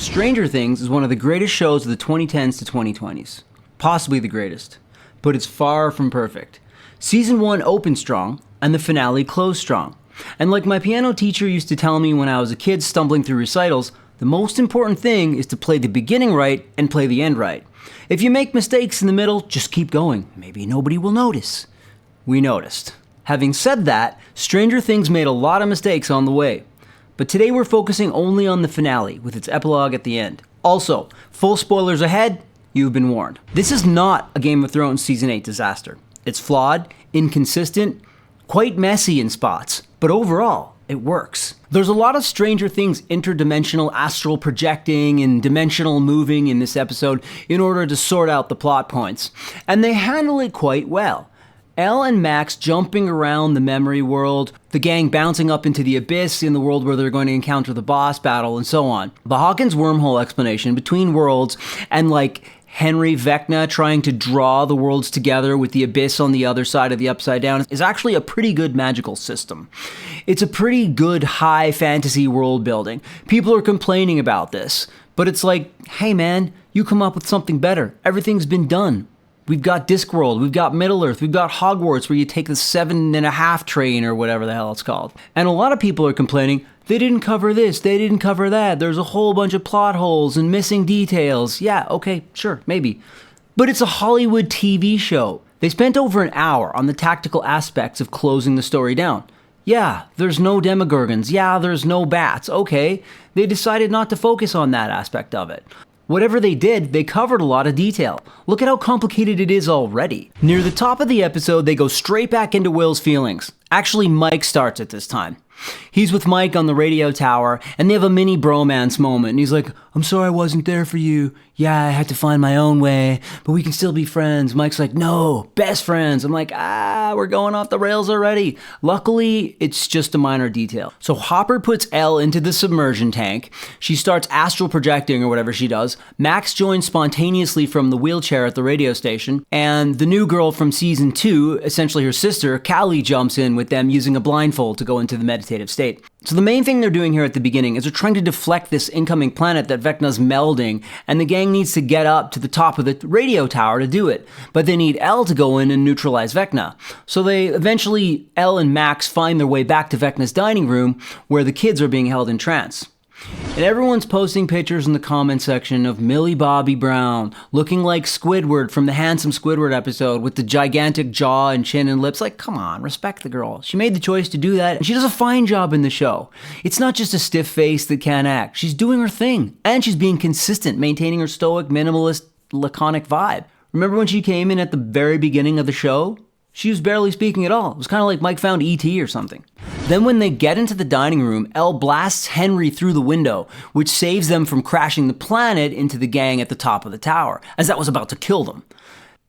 Stranger Things is one of the greatest shows of the 2010s to 2020s. Possibly the greatest. But it's far from perfect. Season 1 opened strong, and the finale closed strong. And like my piano teacher used to tell me when I was a kid stumbling through recitals, the most important thing is to play the beginning right and play the end right. If you make mistakes in the middle, just keep going. Maybe nobody will notice. We noticed. Having said that, Stranger Things made a lot of mistakes on the way. But today we're focusing only on the finale, with its epilogue at the end. Also, full spoilers ahead, you've been warned. This is not a Game of Thrones Season 8 disaster. It's flawed, inconsistent, quite messy in spots, but overall, it works. There's a lot of Stranger Things interdimensional astral projecting and dimensional moving in this episode in order to sort out the plot points, and they handle it quite well. Elle and Max jumping around the memory world, the gang bouncing up into the abyss in the world where they're going to encounter the boss battle, and so on. The Hawkins wormhole explanation between worlds, and like Henry Vecna trying to draw the worlds together with the abyss on the other side of the upside down, is actually a pretty good magical system. It's a pretty good high fantasy world building. People are complaining about this, but it's like, hey man, you come up with something better. Everything's been done. We've got Discworld, we've got Middle-earth, we've got Hogwarts where you take the 7.5 train or whatever the hell it's called. And a lot of people are complaining, they didn't cover this, they didn't cover that, there's a whole bunch of plot holes and missing details. Yeah, okay, sure, maybe. But it's a Hollywood TV show. They spent over an hour on the tactical aspects of closing the story down. Yeah, there's no demogorgons, yeah, there's no bats, okay. They decided not to focus on that aspect of it. Whatever they did, they covered a lot of detail. Look at how complicated it is already. Near the top of the episode, they go straight back into Will's feelings. Actually, Mike starts at this time. He's with Mike on the radio tower, and they have a mini bromance moment. And he's like, I'm sorry I wasn't there for you. Yeah, I had to find my own way, but we can still be friends. Mike's like, no, best friends. I'm like, we're going off the rails already. Luckily, it's just a minor detail. So Hopper puts Elle into the submersion tank. She starts astral projecting or whatever she does. Max joins spontaneously from the wheelchair at the radio station. And the new girl from season 2, essentially her sister, Callie, jumps in with them using a blindfold to go into the meditative state. So the main thing they're doing here at the beginning is they're trying to deflect this incoming planet that Vecna's melding, and the gang needs to get up to the top of the radio tower to do it. But they need Elle to go in and neutralize Vecna. So eventually, Elle and Max find their way back to Vecna's dining room, where the kids are being held in trance. And everyone's posting pictures in the comment section of Millie Bobby Brown looking like Squidward from the Handsome Squidward episode with the gigantic jaw and chin and lips. Like, come on, respect the girl. She made the choice to do that, and she does a fine job in the show. It's not just a stiff face that can't act. She's doing her thing, and she's being consistent, maintaining her stoic, minimalist, laconic vibe. Remember when she came in at the very beginning of the show? She was barely speaking at all. It was kind of like Mike found E.T. or something. Then when they get into the dining room, Elle blasts Henry through the window, which saves them from crashing the planet into the gang at the top of the tower, as that was about to kill them.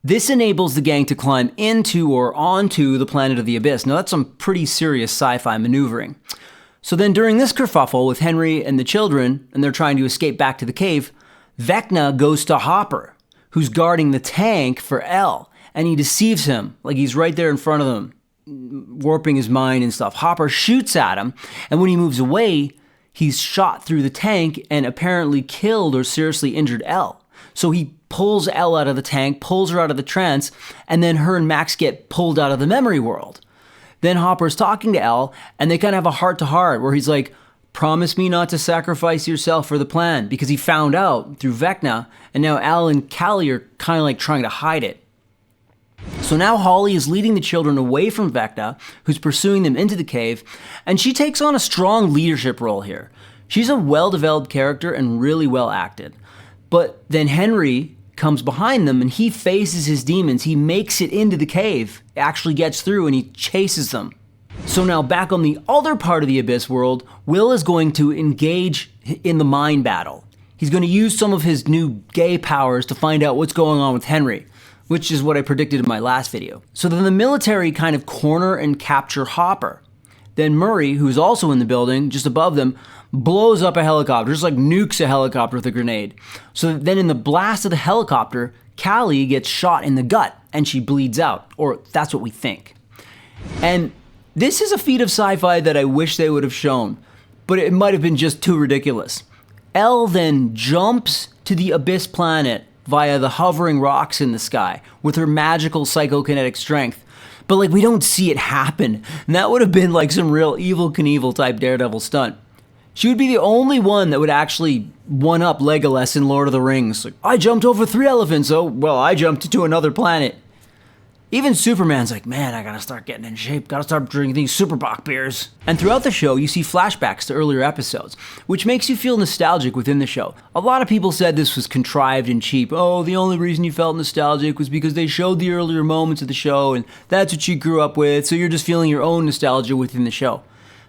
This enables the gang to climb into or onto the planet of the abyss. Now that's some pretty serious sci-fi maneuvering. So then during this kerfuffle with Henry and the children, and they're trying to escape back to the cave, Vecna goes to Hopper, who's guarding the tank for Elle. And he deceives him, like he's right there in front of them, warping his mind and stuff. Hopper shoots at him, and when he moves away, he's shot through the tank and apparently killed or seriously injured Elle. So he pulls Elle out of the tank, pulls her out of the trance, and then her and Max get pulled out of the memory world. Then Hopper's talking to Elle, and they kind of have a heart-to-heart where he's like, promise me not to sacrifice yourself for the plan, because he found out through Vecna, and now Elle and Callie are kind of like trying to hide it. So now Holly is leading the children away from Vecna, who's pursuing them into the cave, and she takes on a strong leadership role here. She's a well-developed character and really well acted. But then Henry comes behind them and he faces his demons. He makes it into the cave, actually gets through, and he chases them. So now back on the other part of the Abyss world, Will is going to engage in the mind battle. He's going to use some of his new gay powers to find out what's going on with Henry, which is what I predicted in my last video. So then the military kind of corner and capture Hopper. Then Murray, who's also in the building, just above them, blows up a helicopter, just like nukes a helicopter with a grenade. So then in the blast of the helicopter, Callie gets shot in the gut and she bleeds out, or that's what we think. And this is a feat of sci-fi that I wish they would have shown, but it might have been just too ridiculous. Elle then jumps to the Abyss planet via the hovering rocks in the sky with her magical psychokinetic strength. But like, we don't see it happen. And that would have been like some real Evel Knievel type Daredevil stunt. She would be the only one that would actually one-up Legolas in Lord of the Rings. Like, I jumped over 3 elephants, oh, well, I jumped to another planet. Even Superman's like, man, I gotta start getting in shape, gotta start drinking these Superbock beers. And throughout the show, you see flashbacks to earlier episodes, which makes you feel nostalgic within the show. A lot of people said this was contrived and cheap. Oh, the only reason you felt nostalgic was because they showed the earlier moments of the show, and that's what you grew up with, so you're just feeling your own nostalgia within the show.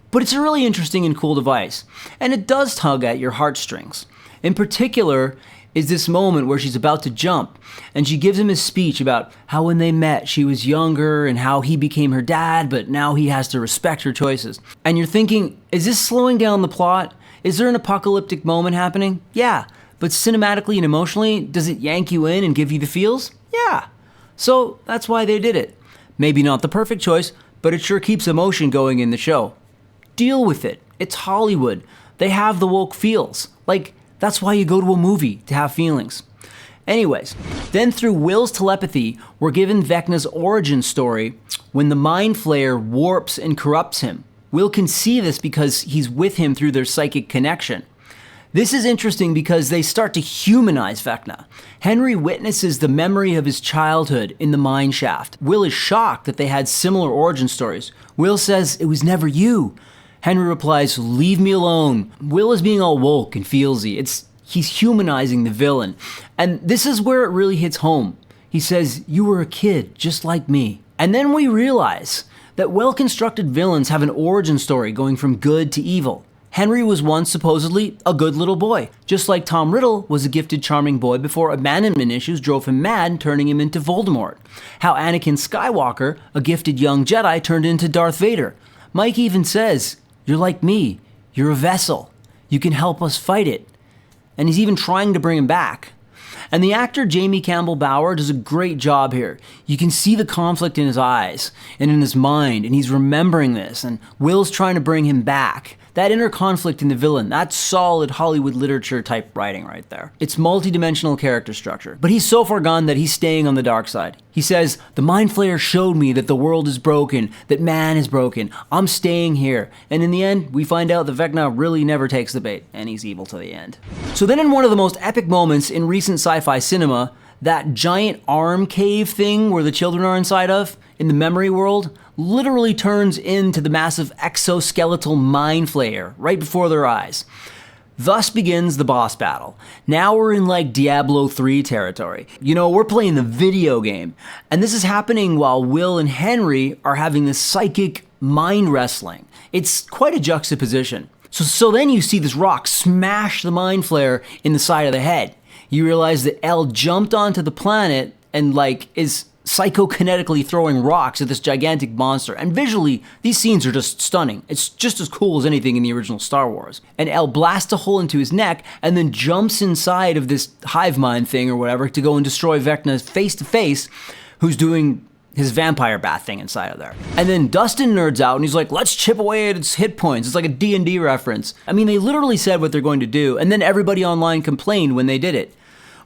But it's a really interesting and cool device, and it does tug at your heartstrings. In particular, is this moment where she's about to jump, and she gives him a speech about how when they met, she was younger, and how he became her dad, but now he has to respect her choices. And you're thinking, is this slowing down the plot? Is there an apocalyptic moment happening? Yeah. But cinematically and emotionally, does it yank you in and give you the feels? Yeah. So that's why they did it. Maybe not the perfect choice, but it sure keeps emotion going in the show. Deal with it. It's Hollywood. They have the woke feels. Like, that's why you go to a movie, to have feelings. Anyways, then through Will's telepathy, we're given Vecna's origin story when the Mind Flayer warps and corrupts him. Will can see this because he's with him through their psychic connection. This is interesting because they start to humanize Vecna. Henry witnesses the memory of his childhood in the mine shaft. Will is shocked that they had similar origin stories. Will says, "It was never you." Henry replies, "Leave me alone." Will is being all woke and feelsy. He's humanizing the villain. And this is where it really hits home. He says, "You were a kid, just like me." And then we realize that well-constructed villains have an origin story going from good to evil. Henry was once supposedly a good little boy, just like Tom Riddle was a gifted, charming boy before abandonment issues drove him mad, turning him into Voldemort. How Anakin Skywalker, a gifted young Jedi, turned into Darth Vader. Mike even says, "You're like me. You're a vessel. You can help us fight it." And he's even trying to bring him back. And the actor Jamie Campbell Bower does a great job here. You can see the conflict in his eyes and in his mind, and he's remembering this, and Will's trying to bring him back. That inner conflict in the villain, that's solid Hollywood literature type writing right there. It's multi-dimensional character structure. But he's so far gone that he's staying on the dark side. He says, "The Mind Flayer showed me that the world is broken, that man is broken. I'm staying here." And in the end, we find out that Vecna really never takes the bait, and he's evil to the end. So then in one of the most epic moments in recent sci-fi cinema, that giant arm cave thing where the children are inside of, in the memory world, literally turns into the massive exoskeletal Mind Flayer right before their eyes. Thus begins the boss battle. Now we're in like Diablo 3 territory. You know, we're playing the video game. And this is happening while Will and Henry are having this psychic mind wrestling. It's quite a juxtaposition. So then you see this rock smash the Mind Flayer in the side of the head. You realize that Elle jumped onto the planet and like is psychokinetically throwing rocks at this gigantic monster. And visually, these scenes are just stunning. It's just as cool as anything in the original Star Wars. And Elle blasts a hole into his neck and then jumps inside of this hive mind thing or whatever to go and destroy Vecna face to face, who's doing his vampire bat thing inside of there. And then Dustin nerds out and he's like, "Let's chip away at its hit points." It's like a D&D reference. I mean, they literally said what they're going to do, and then everybody online complained when they did it.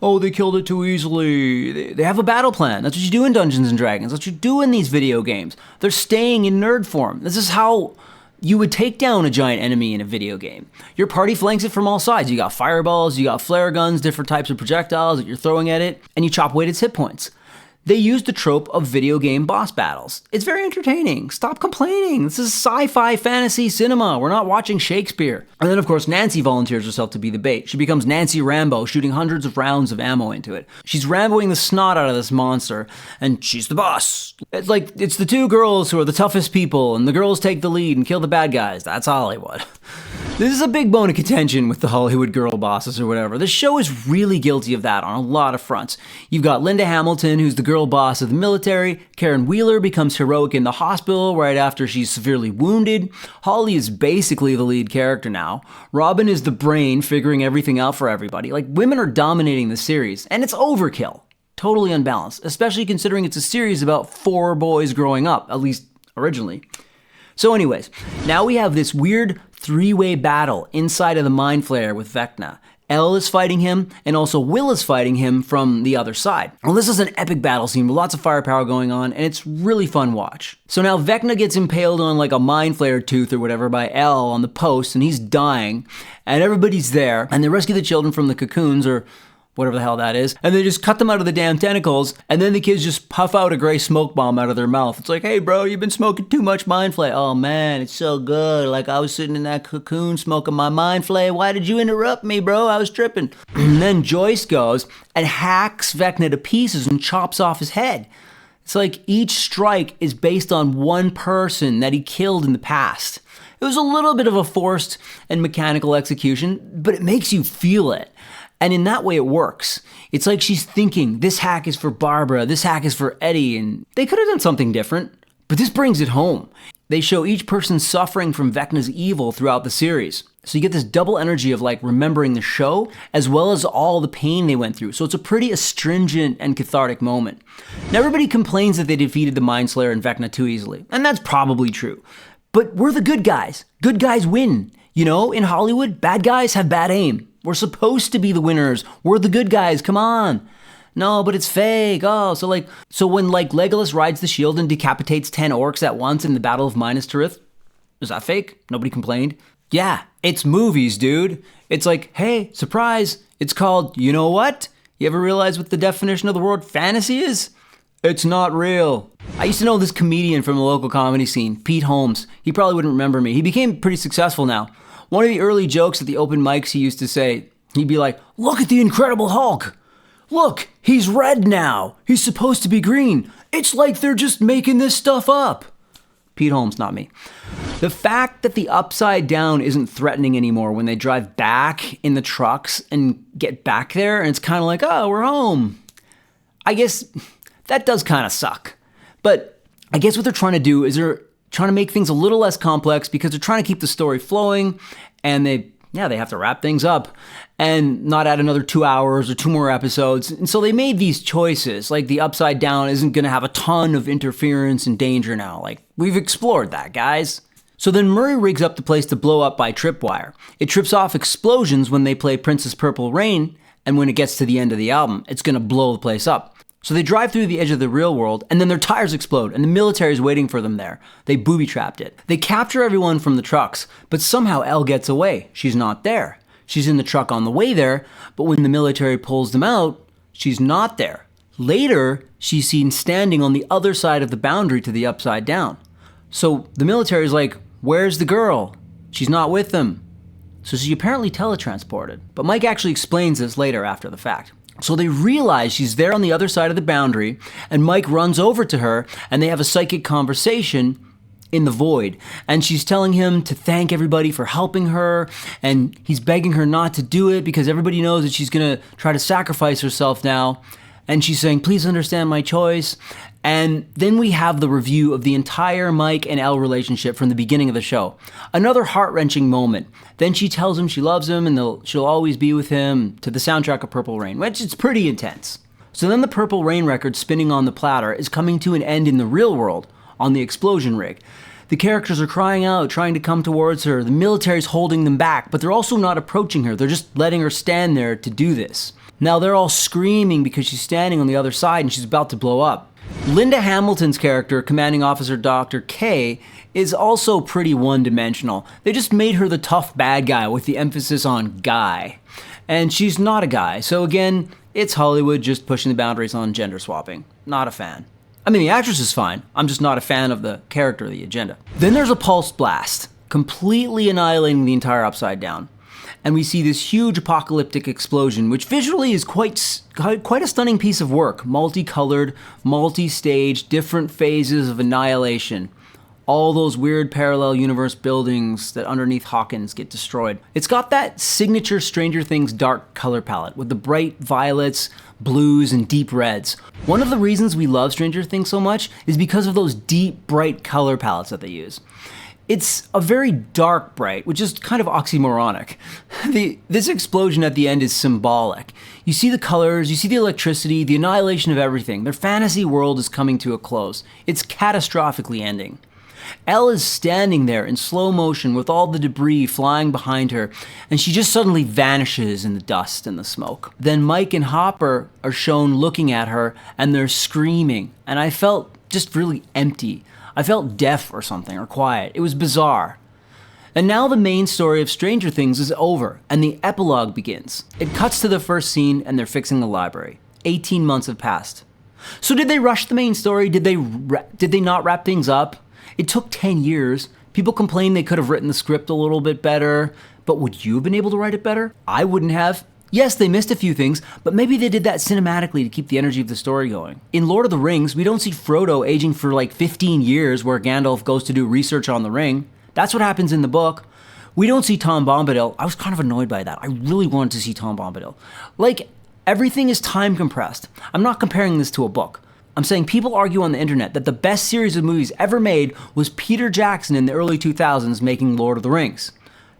Oh, they killed it too easily. They have a battle plan. That's what you do in Dungeons & Dragons. That's what you do in these video games. They're staying in nerd form. This is how you would take down a giant enemy in a video game. Your party flanks it from all sides. You got fireballs, you got flare guns, different types of projectiles that you're throwing at it, and you chop away at its hit points. They used the trope of video game boss battles. It's very entertaining. Stop complaining. This is sci-fi fantasy cinema. We're not watching Shakespeare. And then, of course, Nancy volunteers herself to be the bait. She becomes Nancy Rambo, shooting hundreds of rounds of ammo into it. She's Ramboing the snot out of this monster, and she's the boss. It's the two girls who are the toughest people, and the girls take the lead and kill the bad guys. That's Hollywood. This is a big bone of contention with the Hollywood girl bosses or whatever. The show is really guilty of that on a lot of fronts. You've got Linda Hamilton, who's the girl boss of the military. Karen Wheeler becomes heroic in the hospital right after she's severely wounded. Holly is basically the lead character now. Robin is the brain figuring everything out for everybody. Like, women are dominating the series, and it's overkill. Totally unbalanced, especially considering it's a series about 4 boys growing up, at least originally. So anyways, now we have this weird three-way battle inside of the Mind Flayer with Vecna. Elle is fighting him, and also Will is fighting him from the other side. Well, this is an epic battle scene with lots of firepower going on, and it's really fun watch. So now Vecna gets impaled on like a Mind Flayer tooth or whatever by Elle on the post, and he's dying, and everybody's there, and they rescue the children from the cocoons, or whatever the hell that is, and they just cut them out of the damn tentacles, and then the kids just puff out a gray smoke bomb out of their mouth. It's like, hey bro, you've been smoking too much Mind Flay. Oh man, it's so good. Like I was sitting in that cocoon smoking my Mind Flay. Why did you interrupt me, bro? I was tripping. And then Joyce goes and hacks Vecna to pieces and chops off his head. It's like each strike is based on one person that he killed in the past. It was a little bit of a forced and mechanical execution, but it makes you feel it. And in that way it works. It's like she's thinking, this hack is for Barbara, this hack is for Eddie, and they could have done something different, but this brings it home. They show each person suffering from Vecna's evil throughout the series. So you get this double energy of like remembering the show, as well as all the pain they went through. So it's a pretty astringent and cathartic moment. Now everybody complains that they defeated the Mind Slayer and Vecna too easily, and that's probably true. But we're the good guys. Good guys win. You know, in Hollywood, bad guys have bad aim. We're supposed to be the winners. We're the good guys. Come on. No, but it's fake. Oh, so when Legolas rides the shield and decapitates 10 orcs at once in the Battle of Minas Tirith, is that fake? Nobody complained. Yeah, it's movies, dude. It's like, hey, surprise. It's called, you know what? You ever realize what the definition of the word fantasy is? It's not real. I used to know this comedian from the local comedy scene, Pete Holmes. He probably wouldn't remember me. He became pretty successful now. One of the early jokes at the open mics he used to say, he'd be like, look at the Incredible Hulk. Look, he's red now. He's supposed to be green. It's like they're just making this stuff up. Pete Holmes, not me. The fact that the Upside Down isn't threatening anymore when they drive back in the trucks and get back there, and it's kind of like, oh, we're home. I guess that does kind of suck. But I guess what they're trying to do is they're trying to make things a little less complex because they're trying to keep the story flowing, and they have to wrap things up and not add another 2 hours or 2 more episodes. And so they made these choices, like the Upside Down isn't going to have a ton of interference and danger now. Like, we've explored that, guys. So then Murray rigs up the place to blow up by tripwire. It trips off explosions when they play Princess Purple Rain, and when it gets to the end of the album, it's going to blow the place up. So they drive through the edge of the real world, and then their tires explode, and the military is waiting for them there. They booby-trapped it. They capture everyone from the trucks, but somehow Elle gets away. She's not there. She's in the truck on the way there, but when the military pulls them out, she's not there. Later, she's seen standing on the other side of the boundary to the Upside Down. So the military is like, where's the girl? She's not with them. So she apparently teletransported. But Mike actually explains this later after the fact. So they realize she's there on the other side of the boundary, and Mike runs over to her, and they have a psychic conversation in the void. And she's telling him to thank everybody for helping her, and he's begging her not to do it because everybody knows that she's gonna try to sacrifice herself now. And she's saying, please understand my choice. And then we have the review of the entire Mike and Elle relationship from the beginning of the show. Another heart-wrenching moment. Then she tells him she loves him and she'll always be with him, to the soundtrack of Purple Rain, which is pretty intense. So then the Purple Rain record spinning on the platter is coming to an end in the real world on the explosion rig. The characters are crying out, trying to come towards her. The military's holding them back, but they're also not approaching her. They're just letting her stand there to do this. Now they're all screaming because she's standing on the other side and she's about to blow up. Linda Hamilton's character, Commanding Officer Dr. K, is also pretty one-dimensional. They just made her the tough bad guy with the emphasis on guy. And she's not a guy, so again, it's Hollywood just pushing the boundaries on gender swapping. Not a fan. I mean, the actress is fine. I'm just not a fan of the character, the agenda. Then there's a pulse blast, completely annihilating the entire Upside Down. And we see this huge apocalyptic explosion, which visually is quite a stunning piece of work. Multicolored, multi-stage, different phases of annihilation. All those weird parallel universe buildings that underneath Hawkins get destroyed. It's got that signature Stranger Things dark color palette with the bright violets, blues, and deep reds. One of the reasons we love Stranger Things so much is because of those deep, bright color palettes that they use. It's a very dark bright, which is kind of oxymoronic. This explosion at the end is symbolic. You see the colors, you see the electricity, the annihilation of everything. Their fantasy world is coming to a close. It's catastrophically ending. Elle is standing there in slow motion with all the debris flying behind her, and she just suddenly vanishes in the dust and the smoke. Then Mike and Hopper are shown looking at her, and they're screaming, and I felt just really empty. I felt deaf or something, or quiet. It was bizarre. And now the main story of Stranger Things is over, and the epilogue begins. It cuts to the first scene, and they're fixing the library. 18 months have passed. So did they rush the main story? Did they not wrap things up? It took 10 years. People complain they could have written the script a little bit better, but would you have been able to write it better? I wouldn't have. Yes, they missed a few things, but maybe they did that cinematically to keep the energy of the story going. In Lord of the Rings, we don't see Frodo aging for like 15 years where Gandalf goes to do research on the ring. That's what happens in the book. We don't see Tom Bombadil. I was kind of annoyed by that. I really wanted to see Tom Bombadil. Like, everything is time compressed. I'm not comparing this to a book. I'm saying people argue on the internet that the best series of movies ever made was Peter Jackson in the early 2000s making Lord of the Rings.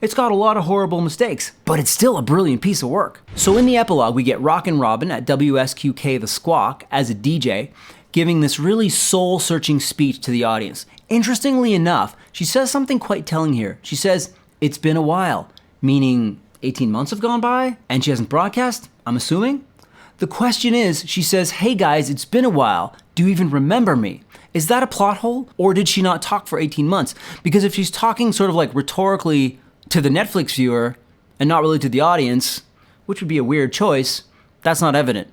It's got a lot of horrible mistakes, but it's still a brilliant piece of work. So in the epilogue, we get Rockin' Robin at WSQK The Squawk as a DJ, giving this really soul-searching speech to the audience. Interestingly enough, she says something quite telling here. She says, "It's been a while," meaning 18 months have gone by, and she hasn't broadcast, I'm assuming? The question is, she says, "Hey guys, it's been a while. Do you even remember me?" Is that a plot hole? Or did she not talk for 18 months? Because if she's talking sort of like rhetorically to the Netflix viewer and not really to the audience, which would be a weird choice, that's not evident.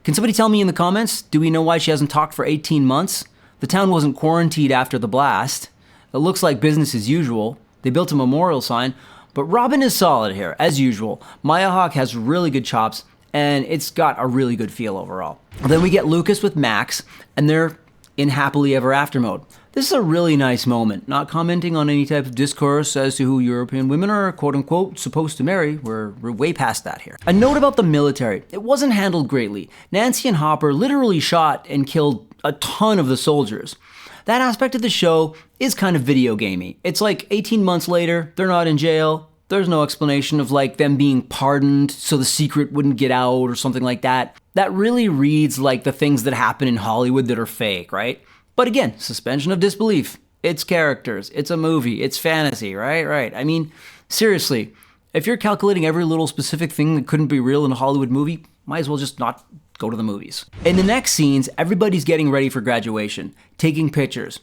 Can somebody tell me in the comments, do we know why she hasn't talked for 18 months? The town wasn't quarantined after the blast. It looks like business as usual. They built a memorial sign, but Robin is solid here, as usual. Maya Hawke has really good chops, and it's got a really good feel overall. Then we get Lucas with Max, and they're in happily ever after mode. This is a really nice moment, not commenting on any type of discourse as to who European women are quote unquote supposed to marry. We're way past that here. A note about the military. It wasn't handled greatly. Nancy and Hopper literally shot and killed a ton of the soldiers. That aspect of the show is kind of video gamey. It's like 18 months later, they're not in jail. There's no explanation of like them being pardoned so the secret wouldn't get out or something like that. That really reads like the things that happen in Hollywood that are fake, right? But again, suspension of disbelief. It's characters, it's a movie, it's fantasy, right? I mean, seriously, if you're calculating every little specific thing that couldn't be real in a Hollywood movie, might as well just not go to the movies. In the next scenes, everybody's getting ready for graduation, taking pictures,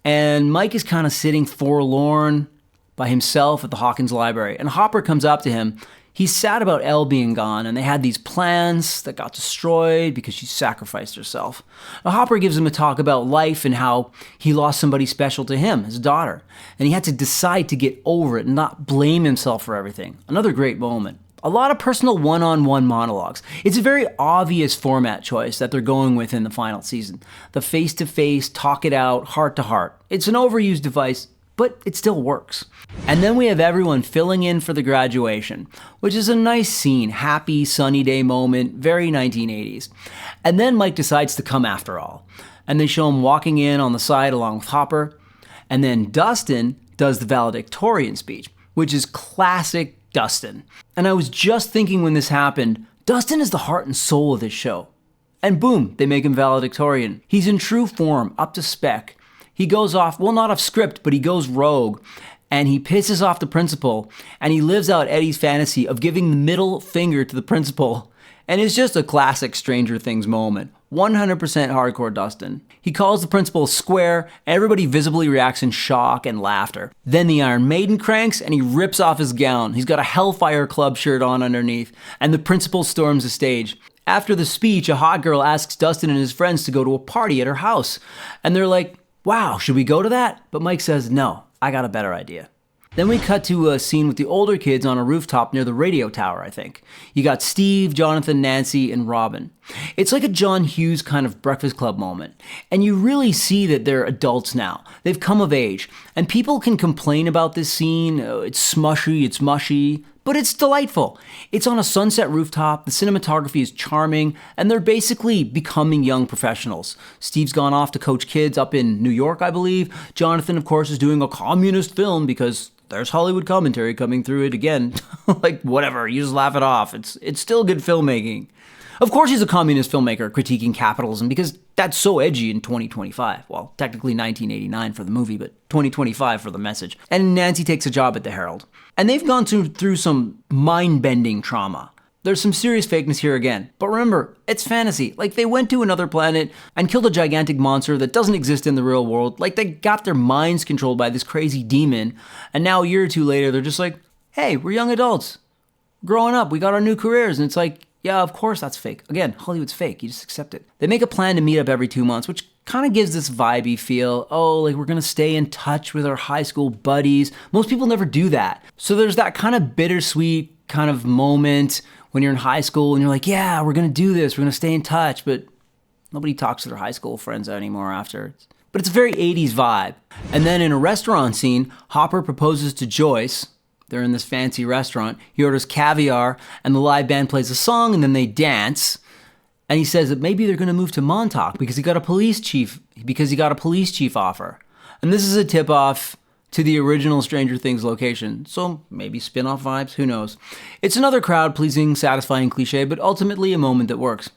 and Mike is kind of sitting forlorn by himself at the Hawkins Library, and Hopper comes up to him. He's sad about Elle being gone, and they had these plans that got destroyed because she sacrificed herself. Now, Hopper gives him a talk about life and how he lost somebody special to him, his daughter, and he had to decide to get over it and not blame himself for everything. Another great moment. A lot of personal one-on-one monologues. It's a very obvious format choice that they're going with in the final season. The face-to-face, talk it out, heart-to-heart. It's an overused device, but it still works. And then we have everyone filling in for the graduation, which is a nice scene, happy, sunny day moment, very 1980s. And then Mike decides to come after all. And they show him walking in on the side along with Hopper. And then Dustin does the valedictorian speech, which is classic Dustin. And I was just thinking when this happened, Dustin is the heart and soul of this show. And boom, they make him valedictorian. He's in true form, up to spec. He goes off, well, not off script, but he goes rogue, and he pisses off the principal, and he lives out Eddie's fantasy of giving the middle finger to the principal. And it's just a classic Stranger Things moment. 100% hardcore Dustin. He calls the principal square, and everybody visibly reacts in shock and laughter. Then the Iron Maiden cranks, and he rips off his gown. He's got a Hellfire Club shirt on underneath, and the principal storms the stage. After the speech, a hot girl asks Dustin and his friends to go to a party at her house, and they're like, "Wow, should we go to that?" But Mike says, "No, I got a better idea." Then we cut to a scene with the older kids on a rooftop near the radio tower, I think. You got Steve, Jonathan, Nancy, and Robin. It's like a John Hughes kind of Breakfast Club moment. And you really see that they're adults now. They've come of age. And people can complain about this scene. Oh, it's smushy, it's mushy. But it's delightful. It's on a sunset rooftop, the cinematography is charming, and they're basically becoming young professionals. Steve's gone off to coach kids up in New York, I believe. Jonathan, of course, is doing a communist film because there's Hollywood commentary coming through it again. Like, whatever, you just laugh it off. It's still good filmmaking. Of course he's a communist filmmaker critiquing capitalism because that's so edgy in 2025. Well, technically 1989 for the movie, but 2025 for the message. And Nancy takes a job at the Herald. And they've gone through some mind-bending trauma. There's some serious fakeness here again. But remember, it's fantasy. Like, they went to another planet and killed a gigantic monster that doesn't exist in the real world. Like, they got their minds controlled by this crazy demon. And now a year or two later, they're just like, hey, we're young adults. Growing up, we got our new careers. And it's like, yeah, of course that's fake. Again, Hollywood's fake. You just accept it. They make a plan to meet up every 2 months, which kind of gives this vibey feel. Oh, like we're going to stay in touch with our high school buddies. Most people never do that. So there's that kind of bittersweet kind of moment when you're in high school and you're like, yeah, we're going to do this. We're going to stay in touch. But nobody talks to their high school friends anymore after. But it's a very 80s vibe. And then in a restaurant scene, Hopper proposes to Joyce. They're in this fancy restaurant. He orders caviar and the live band plays a song and then they dance. And he says that maybe they're going to move to Montauk because he got a police chief offer. And this is a tip-off to the original Stranger Things location. So maybe spin-off vibes, who knows. It's another crowd-pleasing, satisfying cliche, but ultimately a moment that works.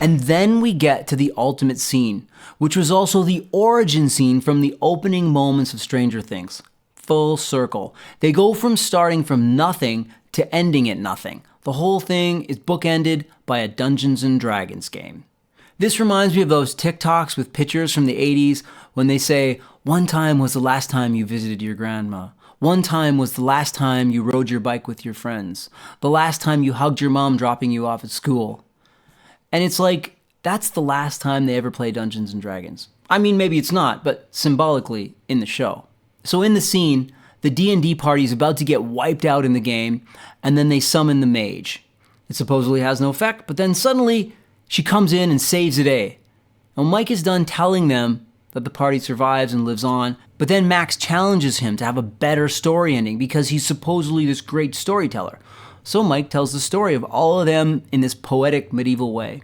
And then we get to the ultimate scene, which was also the origin scene from the opening moments of Stranger Things. Full circle. They go from starting from nothing to ending at nothing. The whole thing is bookended by a Dungeons and Dragons game. This reminds me of those TikToks with pictures from the 80s when they say, one time was the last time you visited your grandma. One time was the last time you rode your bike with your friends. The last time you hugged your mom dropping you off at school. And it's like, that's the last time they ever play Dungeons and Dragons. I mean, maybe it's not, but symbolically in the show. So in the scene, the D&D party is about to get wiped out in the game, and then they summon the mage. It supposedly has no effect, but then suddenly she comes in and saves the day. Now Mike is done telling them that the party survives and lives on, but then Max challenges him to have a better story ending because he's supposedly this great storyteller. So Mike tells the story of all of them in this poetic medieval way.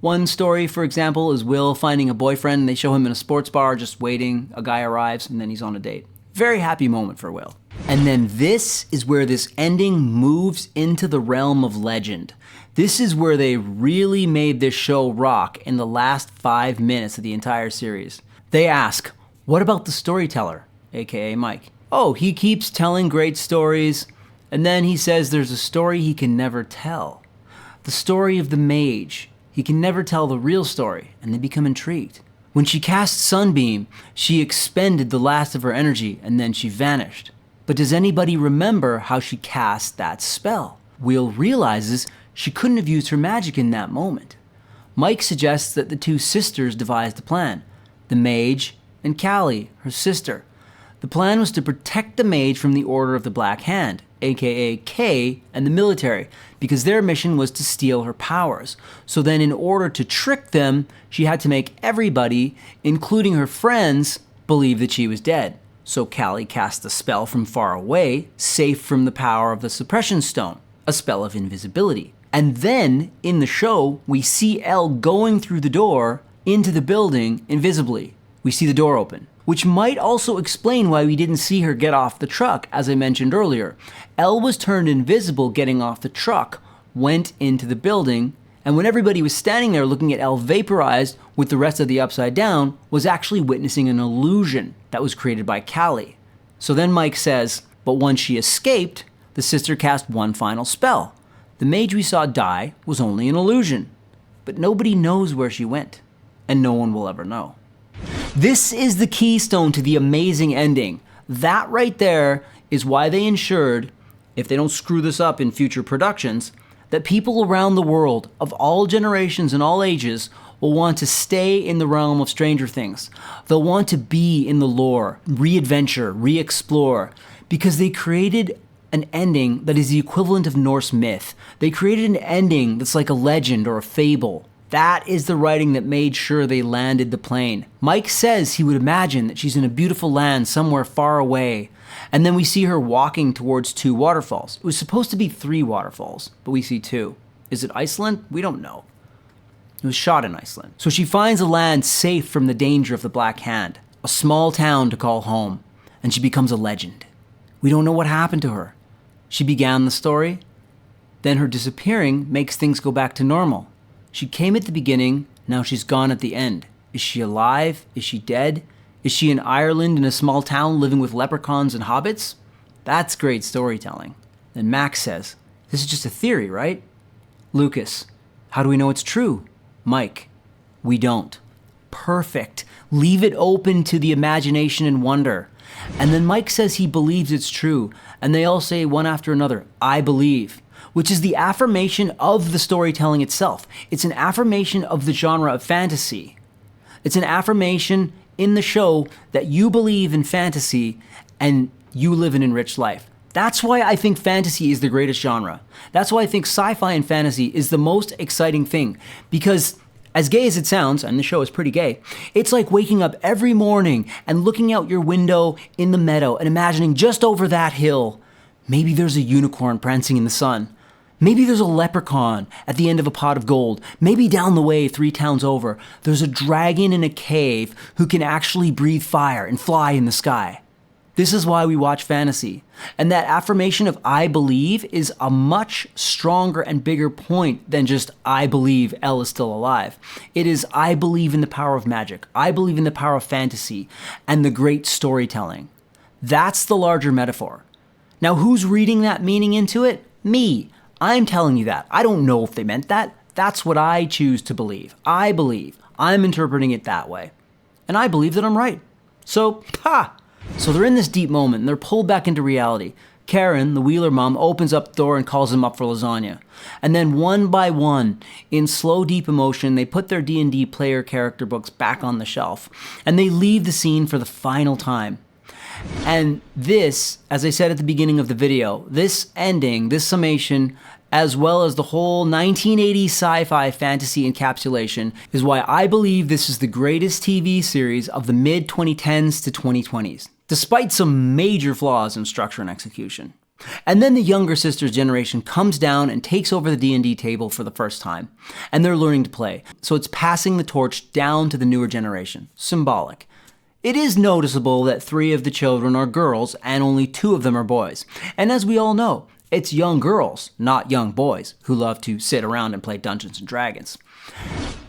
One story, for example, is Will finding a boyfriend and they show him in a sports bar just waiting. A guy arrives and then he's on a date. Very happy moment for Will. And then this is where this ending moves into the realm of legend. This is where they really made this show rock in the last 5 minutes of the entire series. They ask, what about the storyteller, aka Mike? Oh, he keeps telling great stories, and then he says there's a story he can never tell. The story of the mage. He can never tell the real story, and they become intrigued. When she cast Sunbeam, she expended the last of her energy, and then she vanished. But does anybody remember how she cast that spell? Will realizes she couldn't have used her magic in that moment. Mike suggests that the two sisters devised a plan. The mage and Callie, her sister. The plan was to protect the mage from the Order of the Black Hand, aka Kay and the military, because their mission was to steal her powers. So then in order to trick them, she had to make everybody, including her friends, believe that she was dead. So Callie cast a spell from far away, safe from the power of the suppression stone, a spell of invisibility. And then, in the show, we see Elle going through the door into the building invisibly. We see the door open, which might also explain why we didn't see her get off the truck, as I mentioned earlier. Elle was turned invisible getting off the truck, went into the building, and when everybody was standing there looking at Elle vaporized with the rest of the Upside Down, was actually witnessing an illusion that was created by Callie. So then Mike says, but once she escaped, the sister cast one final spell. The mage we saw die was only an illusion, but nobody knows where she went, and no one will ever know. This is the keystone to the amazing ending. That right there is why they ensured, if they don't screw this up in future productions, that people around the world of all generations and all ages will want to stay in the realm of Stranger Things. They'll want to be in the lore, re-adventure, re-explore, because they created an ending that is the equivalent of Norse myth. They created an ending that's like a legend or a fable. That is the writing that made sure they landed the plane. Mike says he would imagine that she's in a beautiful land somewhere far away, and then we see her walking towards 2 waterfalls. It was supposed to be 3 waterfalls, but we see 2. Is it Iceland? We don't know. It was shot in Iceland. So she finds a land safe from the danger of the Black Hand, a small town to call home, and she becomes a legend. We don't know what happened to her. She began the story, then her disappearing makes things go back to normal. She came at the beginning, now she's gone at the end. Is she alive? Is she dead? Is she in Ireland in a small town living with leprechauns and hobbits? That's great storytelling. And Max says, this is just a theory, right? Lucas, how do we know it's true? Mike, we don't. Perfect. Leave it open to the imagination and wonder. And then Mike says he believes it's true. And they all say one after another, I believe, which is the affirmation of the storytelling itself. It's an affirmation of the genre of fantasy. It's an affirmation in the show that you believe in fantasy and you live an enriched life. That's why I think fantasy is the greatest genre. That's why I think sci-fi and fantasy is the most exciting thing. Because as gay as it sounds, and the show is pretty gay, it's like waking up every morning and looking out your window in the meadow and imagining just over that hill, maybe there's a unicorn prancing in the sun. Maybe there's a leprechaun at the end of a pot of gold. Maybe down the way, 3 towns over, there's a dragon in a cave who can actually breathe fire and fly in the sky. This is why we watch fantasy. And that affirmation of I believe is a much stronger and bigger point than just I believe Elle is still alive. It is I believe in the power of magic. I believe in the power of fantasy and the great storytelling. That's the larger metaphor. Now, who's reading that meaning into it? Me. I'm telling you that. I don't know if they meant that. That's what I choose to believe. I believe. I'm interpreting it that way. And I believe that I'm right. So, So they're in this deep moment and they're pulled back into reality. Karen, the Wheeler mom, opens up the door and calls them up for lasagna. And then one by one, in slow, deep emotion, they put their D&D player character books back on the shelf. And they leave the scene for the final time. And this, as I said at the beginning of the video, this ending, this summation, as well as the whole 1980s sci-fi fantasy encapsulation, is why I believe this is the greatest TV series of the mid-2010s to 2020s, despite some major flaws in structure and execution. And then the younger sister's generation comes down and takes over the D&D table for the first time, and they're learning to play. So it's passing the torch down to the newer generation. Symbolic. It is noticeable that 3 of the children are girls and only 2 of them are boys. And as we all know, it's young girls, not young boys, who love to sit around and play Dungeons and Dragons.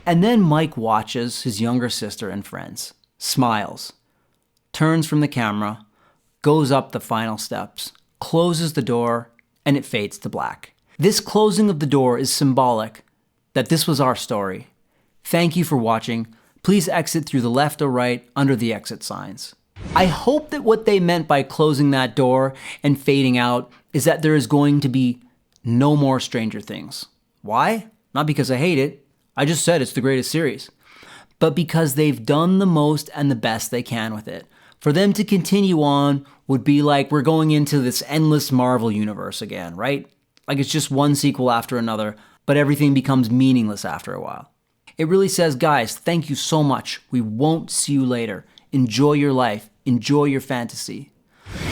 And then Mike watches his younger sister and friends, smiles, turns from the camera, goes up the final steps, closes the door, and it fades to black. This closing of the door is symbolic that this was our story. Thank you for watching. Please exit through the left or right under the exit signs. I hope that what they meant by closing that door and fading out is that there is going to be no more Stranger Things. Why? Not because I hate it. I just said it's the greatest series. But because they've done the most and the best they can with it. For them to continue on would be like we're going into this endless Marvel universe again, right? Like it's just one sequel after another, but everything becomes meaningless after a while. It really says, guys, thank you so much. We won't see you later. Enjoy your life. Enjoy your fantasy.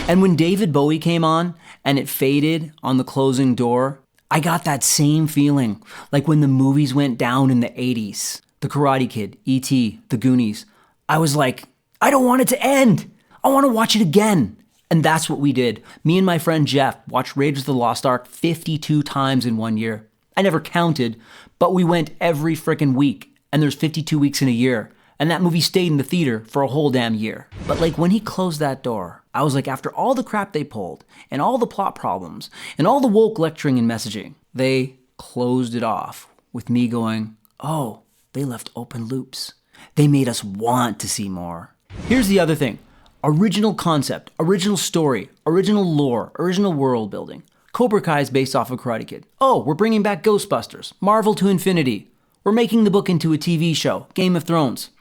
And when David Bowie came on and it faded on the closing door, I got that same feeling like when the movies went down in the 80s. The Karate Kid, E.T., The Goonies. I was like, I don't want it to end. I want to watch it again. And that's what we did. Me and my friend Jeff watched Raiders of the Lost Ark 52 times in 1 year. I never counted, but we went every frickin' week. And there's 52 weeks in a year. And that movie stayed in the theater for a whole damn year. But like when he closed that door, I was like, after all the crap they pulled, and all the plot problems, and all the woke lecturing and messaging, they closed it off with me going, oh, they left open loops. They made us want to see more. Here's the other thing. Original concept, original story, original lore, original world building. Cobra Kai is based off of Karate Kid. Oh, we're bringing back Ghostbusters. Marvel to infinity. We're making the book into a TV show. Game of Thrones.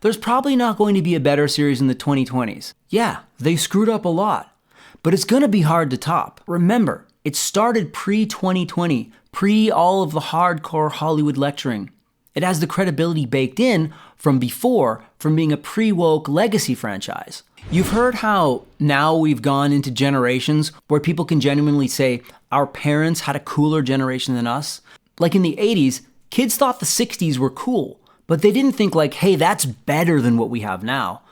There's probably not going to be a better series in the 2020s. Yeah, they screwed up a lot, but it's going to be hard to top. Remember, it started pre-2020, pre all of the hardcore Hollywood lecturing. It has the credibility baked in from before, from being a pre-woke legacy franchise. You've heard how now we've gone into generations where people can genuinely say our parents had a cooler generation than us. Like in the 80s, kids thought the 60s were cool. But they didn't think like, hey, that's better than what we have now.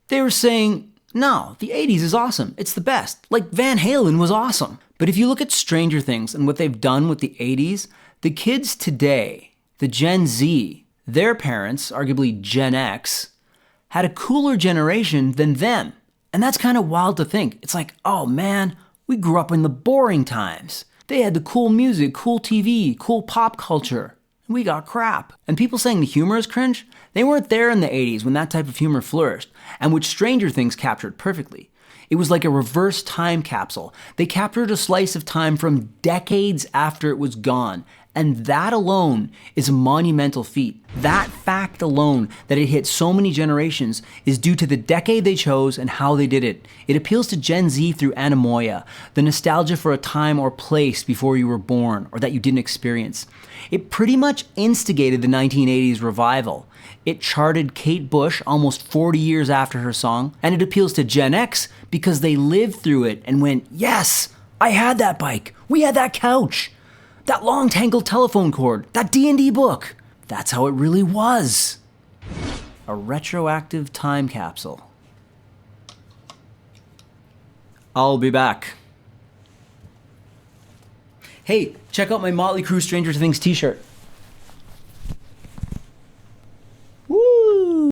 They were saying, no, the 80s is awesome. It's the best. Like Van Halen was awesome. But if you look at Stranger Things and what they've done with the 80s, the kids today, The Gen Z, their parents, arguably Gen X, had a cooler generation than them. And that's kind of wild to think. It's like, oh man, we grew up in the boring times. They had the cool music, cool TV, cool pop culture. And we got crap. And people saying the humor is cringe, they weren't there in the 80s when that type of humor flourished, and which Stranger Things captured perfectly. It was like a reverse time capsule. They captured a slice of time from decades after it was gone. And that alone is a monumental feat. That fact alone, that it hit so many generations, is due to the decade they chose and how they did it. It appeals to Gen Z through anemoia, the nostalgia for a time or place before you were born or that you didn't experience. It pretty much instigated the 1980s revival. It charted Kate Bush almost 40 years after her song, and it appeals to Gen X because they lived through it and went, yes, I had that bike, we had that couch. That long tangled telephone cord, that D&D book. That's how it really was. A retroactive time capsule. I'll be back. Hey, check out my Motley Crue Stranger Things t-shirt.